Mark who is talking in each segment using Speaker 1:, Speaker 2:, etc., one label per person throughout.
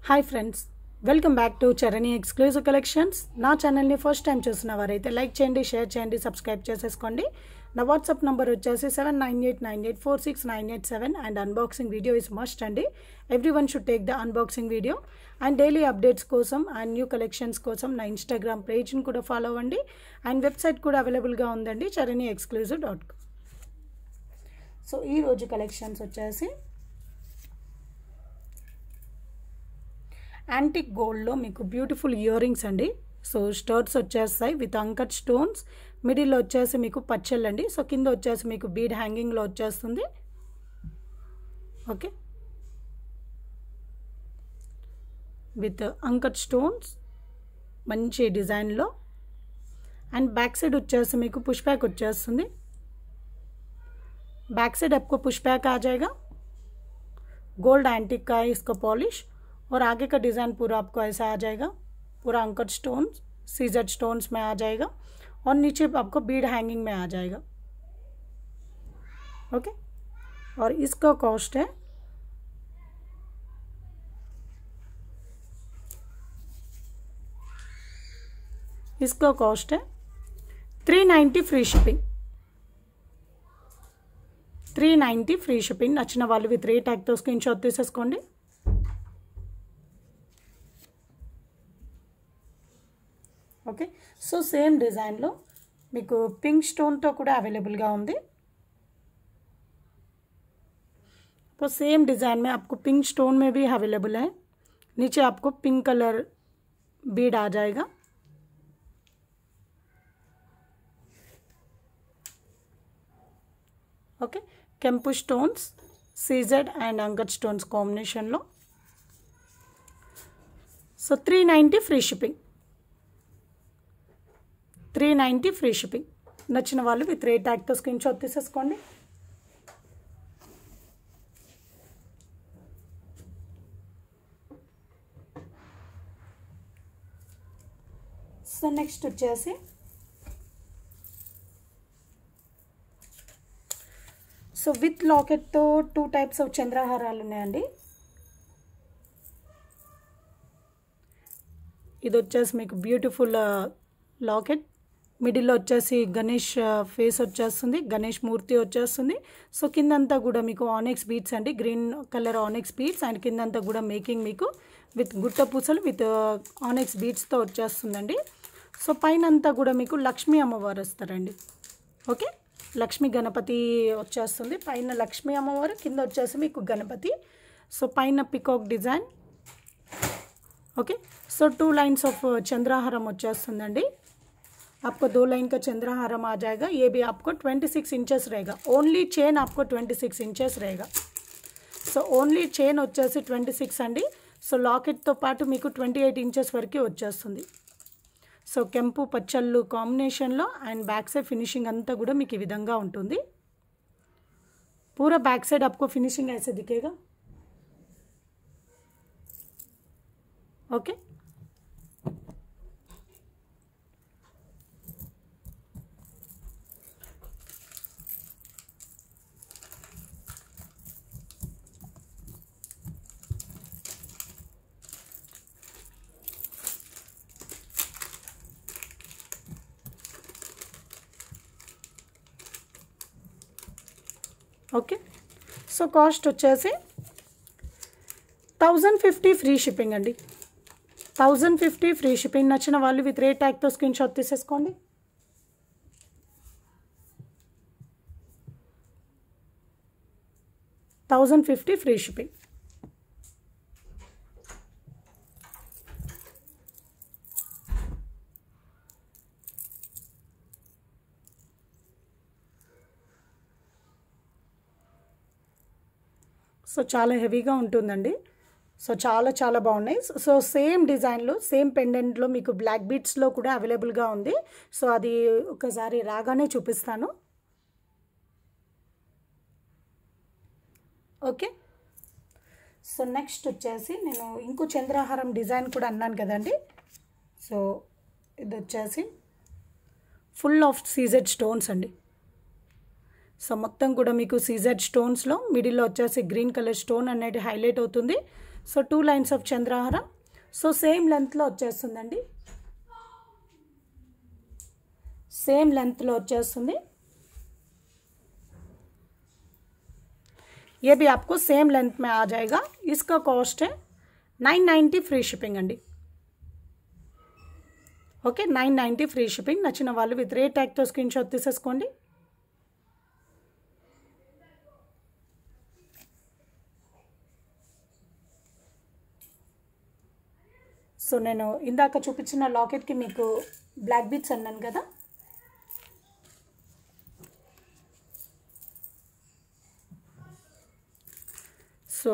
Speaker 1: Hi friends, welcome back to Charani exclusive collections. నా ఛానల్ని first time చూసిన వారైతే లైక్ చేయండి, షేర్ చేయండి, సబ్స్క్రైబ్ చేసేసుకోండి. నా వాట్సాప్ నెంబర్ వచ్చేసి 7989846987 and unboxing video is must అండి. Everyone should take the unboxing video and daily updates కోసం అండ్ న్యూ కలెక్షన్స్ కోసం నా ఇన్స్టాగ్రామ్ పేజ్ని కూడా ఫాలో అవ్వండి. అండ్ వెబ్సైట్ కూడా అవైలబుల్గా ఉందండి, charaniexclusive.com. సో ఈరోజు కలెక్షన్స్ వచ్చేసి యాంటిక్ గోల్డ్లో మీకు బ్యూటిఫుల్ ఇయర్ రింగ్స్ అండి. సో స్టర్ట్స్ వచ్చేస్తాయి విత్ అంకట్ స్టోన్స్. మిడిల్లో వచ్చేసి మీకు పచ్చళ్ళు అండి. సో కింద వచ్చేసి మీకు బీడ్ హ్యాంగింగ్లో వచ్చేస్తుంది. ఓకే, విత్ అంకట్ స్టోన్స్ మంచి డిజైన్లో. అండ్ బ్యాక్ సైడ్ వచ్చేసి మీకు పుష్ బ్యాక్ వచ్చేస్తుంది. बैक साइड आपको पुश बैक आ जाएगा. गोल्ड एंटिक का है इसका पॉलिश और आगे का डिज़ाइन पूरा आपको ऐसा आ जाएगा. पूरा अंकट स्टोन्स सीजर स्टोन्स में आ जाएगा और नीचे आपको बीड हैंगिंग में आ जाएगा. ओके, और इसका कॉस्ट है इसका कॉस्ट है 390 फ्री शिपिंग. 390 free shipping. నచ్చిన వాళ్ళు విత్ రేట్ ట్యాగ్తో స్క్రీన్ షాట్ తీసేసుకోండి. ఓకే, సో సేమ్ డిజైన్లో మీకు పింక్ స్టోన్తో కూడా అవైलेबलగా ఉంది. तो सेम डिज़ाइन में आपको पिंक स्टोन में भी अवेलेबल है. नीचे आपको पिंक कलर बीड आ जाएगा. ఓకే, కెంపు stones CZ and uncut stones కాంబినేషన్లో. So 390 free shipping. 390 free shipping. నచ్చిన వాళ్ళు విత్ రేట్ ట్యాగ్తో స్క్రీన్ షాట్ తీసేసుకోండి. సో నెక్స్ట్ వచ్చేసి సో విత్ లాకెట్తో 2 టైప్స్ ఆఫ్ చంద్రహారాలు ఉన్నాయండి. ఇది వచ్చేసి మీకు బ్యూటిఫుల్ లాకెట్. మిడిల్లో వచ్చేసి గణేష్ ఫేస్ వచ్చేస్తుంది, గణేష్ మూర్తి వచ్చేస్తుంది. సో కిందంతా కూడా మీకు ఆనెక్స్ బీడ్స్ అండి, గ్రీన్ కలర్ ఆనెక్స్ బీడ్స్. అండ్ కిందంతా కూడా మేకింగ్ మీకు విత్ గుట్ట పూసలు విత్ ఆనెక్స్ బీడ్స్తో వచ్చేస్తుందండి. సో పైన అంతా కూడా మీకు లక్ష్మీ అమ్మవారు వస్తారండి. ఓకే, లక్ష్మీ గణపతి వచ్చేస్తుంది. పైన లక్ష్మీ అమ్మవారు, కింద వచ్చేసి మీకు గణపతి. సో పైన peacock design. Okay, so 2 lines of चंद्रहारम వచ్చేస్తుందండి. आपको 2 लाइन का चंद्रहारम आ जाएगा. ये भी आपको 26 इंचेस रहेगा. ओनली चेन आपको 26 इंचेस रहेगा. సో ఓన్లీ చైన్ వచ్చేసి 26 అండి. సో లాకెట్తో పాటు మీకు 28 ఇంచెస్ వరకు వచ్చేస్తుంది. సో కెంపు పచ్చళ్ళు కాంబినేషన్లో అండ్ బ్యాక్ సైడ్ ఫినిషింగ్ అంతా కూడా మీకు ఈ విధంగా ఉంటుంది. పూరా బ్యాక్ సైడ్ आपको फिनिशिंग ऐसे दिखेगा. Okay, okay. సో కాస్ట్ వచ్చేసి 1050 ఫ్రీ షిప్పింగ్ అండి. 1050 ఫ్రీ షిప్పింగ్. నచ్చిన వాళ్ళు విత్ రేట్ ట్యాగ్తో స్క్రీన్ షాట్ తీసేసుకోండి. $1050 ఫ్రీ షిప్పింగ్. సో చాలా హెవీగా ఉంటుందండి. సో చాలా చాలా బాగున్నాయి. సో సేమ్ డిజైన్లో సేమ్ పెండెంట్లో మీకు బ్లాక్ బీడ్స్లో కూడా అవైలబుల్గా ఉంది. సో అది ఒకసారి రాగానే చూపిస్తాను. ఓకే, సో నెక్స్ట్ వచ్చేసి నేను ఇంకో చంద్రహారం డిజైన్ కూడా అన్నాను కదండి. సో ఇది వచ్చేసి ఫుల్ ఆఫ్ సీజెడ్ స్టోన్స్ అండి. సో మొత్తం కూడా మీకు సీజెడ్ స్టోన్స్లో మిడిల్లో వచ్చేసి గ్రీన్ కలర్ స్టోన్ అనేది హైలైట్ అవుతుంది. సో 2 లైన్స్ ఆఫ్ చంద్రహారం. సో సేమ్ లెంత్లో వచ్చేస్తుందండి, सेम लेंथ लो వచ్చేస్తుంది. ये भी आपको सेम लेंथ में आ जाएगा. इसका कॉस्ट है 990 फ्री शिपिंग अंडी. Okay 990 free shipping. నచ్చిన వాళ్ళు విత్ రేట్ ట్యాగ్ తో స్క్రీన్ షాట్ తీసేసుకోండి. సో నేను ఇందాక చూపించిన లాకెట్ కి మీకు బ్లాక్ బీడ్స్ అన్నాను కదా, సో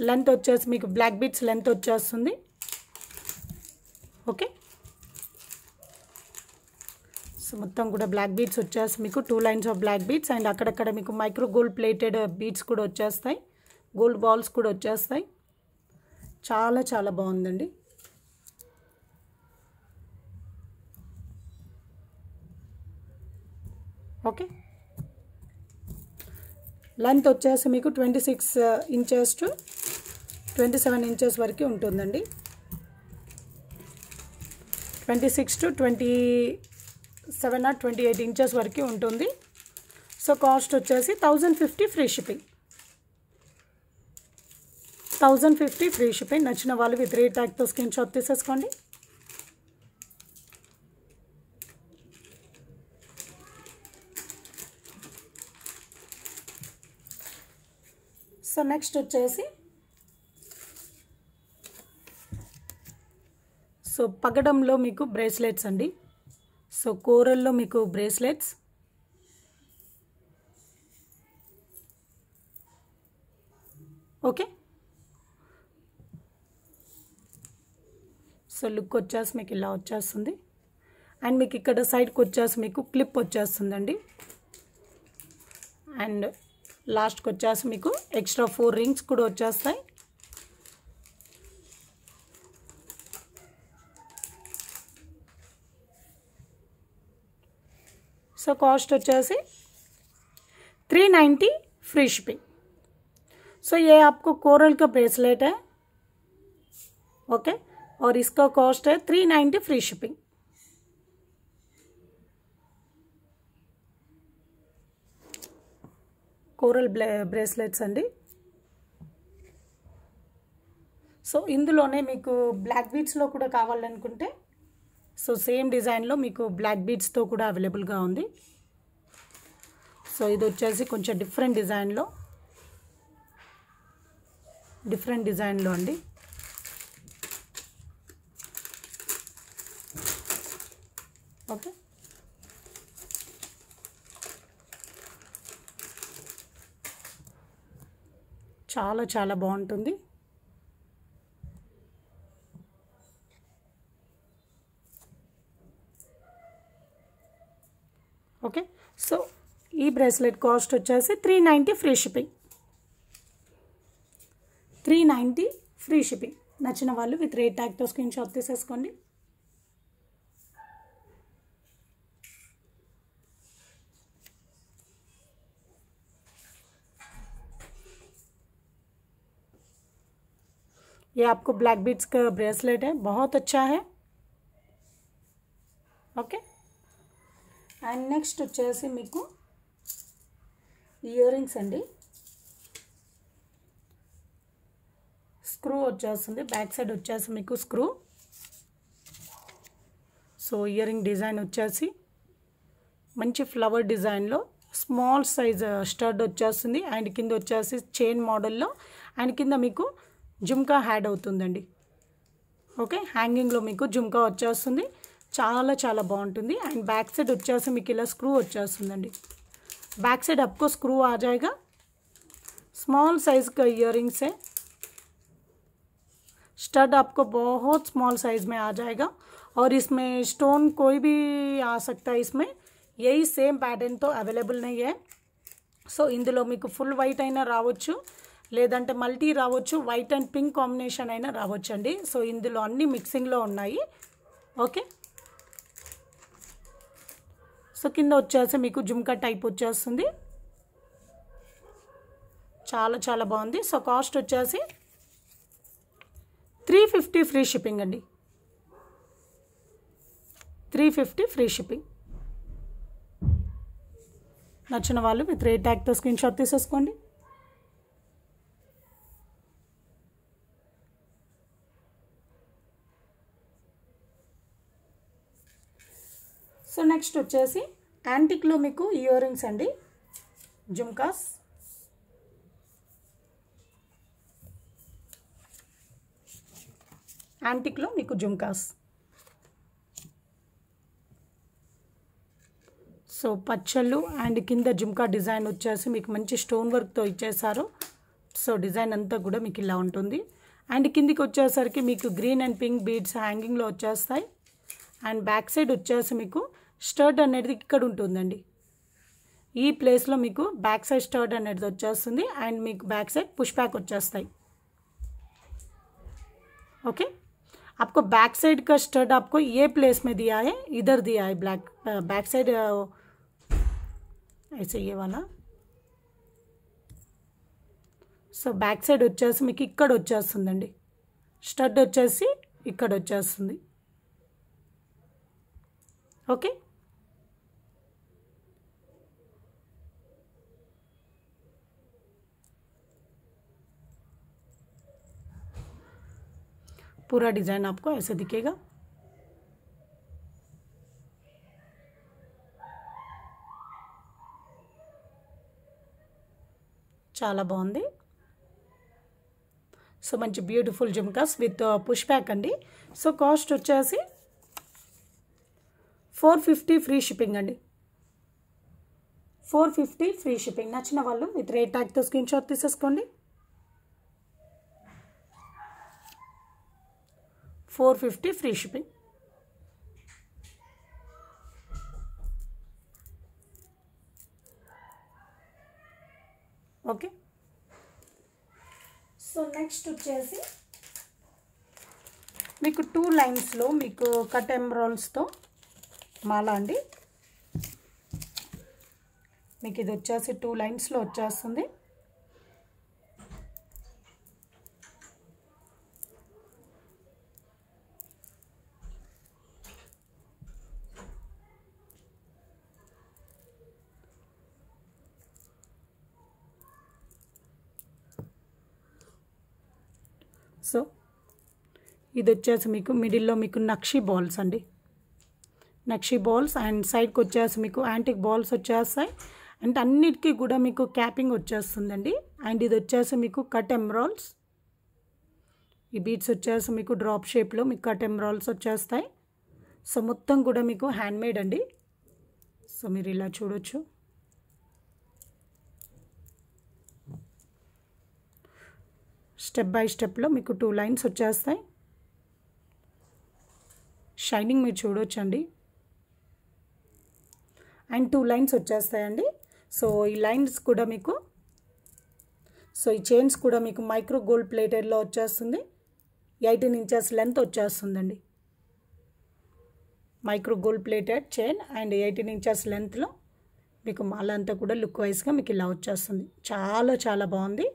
Speaker 1: లెంత్ వచ్చేసి మీకు బ్లాక్ బీడ్స్ లెంత్ వచ్చేస్తుంది. ఓకే సో మొత్తం కూడా బ్లాక్ బీడ్స్ వచ్చేసి మీకు 2 lines of black beads and అక్కడక్కడ మీకు మైక్రో గోల్డ్ ప్లేటెడ్ బీడ్స్ కూడా వచ్చేస్తాయి, గోల్డ్ బాల్స్ కూడా వచ్చేస్తాయి. చాలా చాలా బాగుందండి. ఓకే లెంత్ వచ్చేసి మీకు 26 ఇంచెస్ టు 27 ఇంచెస్ వరకు ఉంటుందండి. 26 టు 27 ఆర్ 28 ఇంచెస్ వరకు ఉంటుంది. సో కాస్ట్ వచ్చేసి 1050 ఫ్రీ షిప్పింగ్. 1050 free shipping. నచ్చిన వాళ్ళు విత్ రేట్ ట్యాగ్తో స్క్రీన్ షాట్ తీసేసుకోండి. సో నెక్స్ట్ వచ్చేసి సో పగడంలో మీకు బ్రేస్లెట్స్ అండి. సో కోరల్లో మీకు బ్రేస్లెట్స్, ఓకే సో లుక్ వచ్చేసి మీకు ఇలా వచ్చేస్తుంది అండ్ మీకు ఇక్కడ సైడ్కి వచ్చేసి మీకు క్లిప్ వచ్చేస్తుందండి అండ్ లాస్ట్కి వచ్చేసి మీకు ఎక్స్ట్రా 4 రింగ్స్ కూడా వచ్చేస్తాయి. సో కాస్ట్ వచ్చేసి 390 फ्री शिपिंग. सो ये आपको कोरल का ब्रेसलेट है, ओके और इसका कॉस्ट है 390 फ्री शिपिंग. కోరల్ బ్రేస్లెట్స్ అండి. సో ఇందులోనే మీకు బ్లాక్ బీడ్స్లో కూడా కావాలనుకుంటే సో సేమ్ డిజైన్లో మీకు బ్లాక్ బీడ్స్తో కూడా అవైలబుల్గా ఉంది. సో ఇది వచ్చేసి కొంచెం డిఫరెంట్ డిజైన్లో అండి. ఓకే చాలా చాలా బాగుంటుంది. ఓకే సో ఈ బ్రేస్లెట్ కాస్ట్ వచ్చేసి 390 ఫ్రీ షిప్పింగ్. 390 free shipping. నచ్చిన వాళ్ళు విత్ రేట్ ట్యాగ్తో స్క్రీన్ షాట్ తీసేసుకోండి. ये आपको ब्लैक बीड्स का ब्रेसलेट है, बहुत अच्छा है. ओके అండ్ నెక్స్ట్ వచ్చేసి మీకు ఇయర్ రింగ్స్ అండి. స్క్రూ వచ్చేస్తుంది, బ్యాక్ సైడ్ వచ్చేసి మీకు screw. So ear ring design వచ్చేసి మంచి ఫ్లవర్ డిజైన్లో స్మాల్ సైజ్ స్టడ్ వచ్చేస్తుంది అండ్ కింద వచ్చేసి చైన్ మోడల్లో అండ్ కింద మీకు జుమ్కా యాడ్ అవుతుందండి. ఓకే హ్యాంగింగ్లో మీకు జుమ్కా వచ్చేస్తుంది, చాలా చాలా బాగుంటుంది. అండ్ बैक साइड వచ్చేసి మీకు ఇలా స్క్రూ వచ్చేస్తుందండి. बैक साइड आपको स्क्रू आ जाएगा. स्मॉल साइज का इयररिंग्स है. स्टड आपको बहुत स्मॉल साइज में आ जाएगा और इसमें स्टोन कोई भी आ सकता है. इसमें यही सेम पैटर्न तो अवेलेबल नहीं है. సో ఇందులో మీకు ఫుల్ వైట్ అయినా రావచ్చు, లేదంటే మల్టీ రావచ్చు, వైట్ అండ్ పింక్ కాంబినేషన్ అయినా రావచ్చు అండి. సో ఇందులో అన్ని మిక్సింగ్లో ఉన్నాయి. ఓకే సో కింద వచ్చేసి మీకు జుమ్కా టైప్ వచ్చేస్తుంది, చాలా చాలా బాగుంది. సో కాస్ట్ వచ్చేసి 350 ఫ్రీ షిప్పింగ్ అండి, 350 ఫ్రీ షిప్పింగ్. నచ్చిన వాళ్ళు విత్ రేట్ ట్యాగ్తో స్క్రీన్ షాట్ తీసేసుకోండి. సో నెక్స్ట్ వచ్చేసి యాంటిక్లో మీకు ఇయర్ రింగ్స్ అండి, జుమ్కాస్. యాంటిక్లో మీకు జుమ్కాస్. సో పచ్చళ్ళు అండ్ కింద జుమ్కా డిజైన్ వచ్చేసి మీకు మంచి స్టోన్ వర్క్తో ఇచ్చేసారు. సో డిజైన్ అంతా కూడా మీకు ఇలా ఉంటుంది. అండ్ కిందికి వచ్చేసరికి మీకు గ్రీన్ అండ్ పింక్ బీడ్స్ హ్యాంగింగ్లో వచ్చేస్తాయి. అండ్ బ్యాక్ సైడ్ వచ్చేసి మీకు స్టర్డ్ అనేది ఇక్కడ ఉంటుందండి. ఈ ప్లేస్లో మీకు బ్యాక్ సైడ్ స్టర్డ్ అనేది వచ్చేస్తుంది. అండ్ మీకు బ్యాక్ సైడ్ పుష్ బ్యాక్ వచ్చేస్తాయి. ओके, आपको बैक साइड का स्टड आपको ये प्लेस में दिया है, इधर दिया है ब्लैक बैक साइड ऐसे ये वाला. సో బ్యాక్ సైడ్ వచ్చేసి మీకు ఇక్కడ వచ్చేస్తుందండి, స్టడ్ వచ్చేసి ఇక్కడ వచ్చేస్తుంది. ఓకే, पूरा डिज़ाइन आपको ऐसे दिखेगा. చాలా బాగుంది. సో మంచి beautiful jhumkas with push back అండి. సో కాస్ట్ వచ్చేసి 450 ఫ్రీ షిప్పింగ్ అండి, 450 ఫ్రీ షిప్పింగ్. నచ్చిన వాళ్ళు విత్ రేట్ ట్యాగ్తో స్క్రీన్ షాట్ తీసేసుకోండి. 450 free shipping. Okay, so next వచ్చేసి మీకు 2 లైన్స్లో మీకు కట్ ఎంబ్రాయిడ్స్తో మాల అండి. మీకు ఇది వచ్చేసి 2 లైన్స్లో వచ్చేస్తుంది. సో ఇది వచ్చేసి మీకు మిడిల్లో మీకు నక్షి బాల్స్ అండి, నక్షి బాల్స్. అండ్ సైడ్కి వచ్చేసి మీకు యాంటిక్ బాల్స్ వచ్చేస్తాయి. అండ్ అన్నిటికీ కూడా మీకు క్యాపింగ్ వచ్చేస్తుందండి. అండ్ ఇది వచ్చేసి మీకు కట్ ఎంబ్రాయిడ్స్. ఈ బీడ్స్ వచ్చేసి మీకు డ్రాప్ షేప్లో మీకు కట్ ఎంబ్రాయిడ్స్ వచ్చేస్తాయి. సో మొత్తం కూడా మీకు హ్యాండ్మేడ్ అండి. సో మీరు ఇలా చూడొచ్చు. స్టెప్ బై స్టెప్లో మీకు 2 లైన్స్ వచ్చేస్తాయి. షైనింగ్ మీరు చూడొచ్చండి. అండ్ 2 లైన్స్ వచ్చేస్తాయండి. సో ఈ లైన్స్ కూడా మీకు, సో ఈ చైన్స్ కూడా మీకు మైక్రో గోల్డ్ ప్లేటెడ్లో వచ్చేస్తుంది. 18 ఇంచెస్ లెంత్ వచ్చేస్తుందండి. Micro gold plated chain and 18 inches లెంత్లో మీకు మాల అంతా కూడా లుక్ వైజ్గా మీకు ఇలా వచ్చేస్తుంది. చాలా చాలా బాగుంది.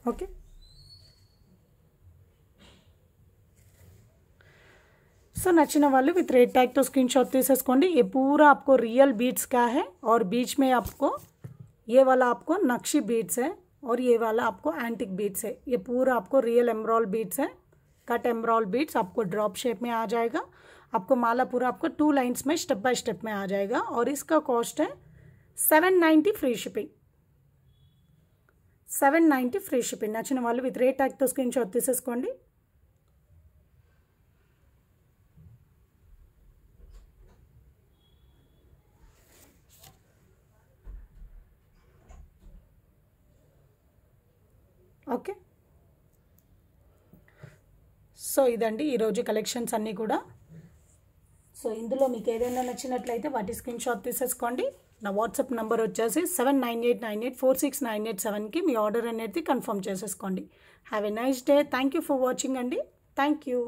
Speaker 1: ओके, सो नच्चिन वाले विथ रेट टैग तो स्क्रीनशॉट तीसेसकोंडी. ये पूरा आपको रियल बीड्स का है और बीच में आपको ये वाला आपको नक्शी बीड्स है और ये वाला आपको एंटिक बीड्स है. ये पूरा आपको रियल एम्ब्रॉयडरी बीड्स है, कट एम्ब्रॉयडरी बीड्स आपको ड्रॉप शेप में आ जाएगा. आपको माला पूरा आपको 2 लाइन्स में स्टेप बाय स्टेप में आ जाएगा. और इसका कॉस्ट है 790 फ्री शिपिंग, 790 ఫ్రీ షిప్పింగ్. నచ్చిన వాళ్ళు విత్ రేట్ ట్యాగ్తో స్క్రీన్ షాట్ తీసేసుకోండి. ఓకే, సో ఇదండి ఈరోజు కలెక్షన్స్ అన్నీ కూడా. సో ఇందులో మీకు ఏదైనా నచ్చినట్లయితే వాటి స్క్రీన్ షాట్ తీసేసుకోండి. నా వాట్సాప్ నెంబర్ వచ్చేసి 7988484698 మీ ఆర్డర్ అనేది కన్ఫర్మ్ చేసేసుకోండి. Have a nice day. Thank you for watching అండి. Thank you.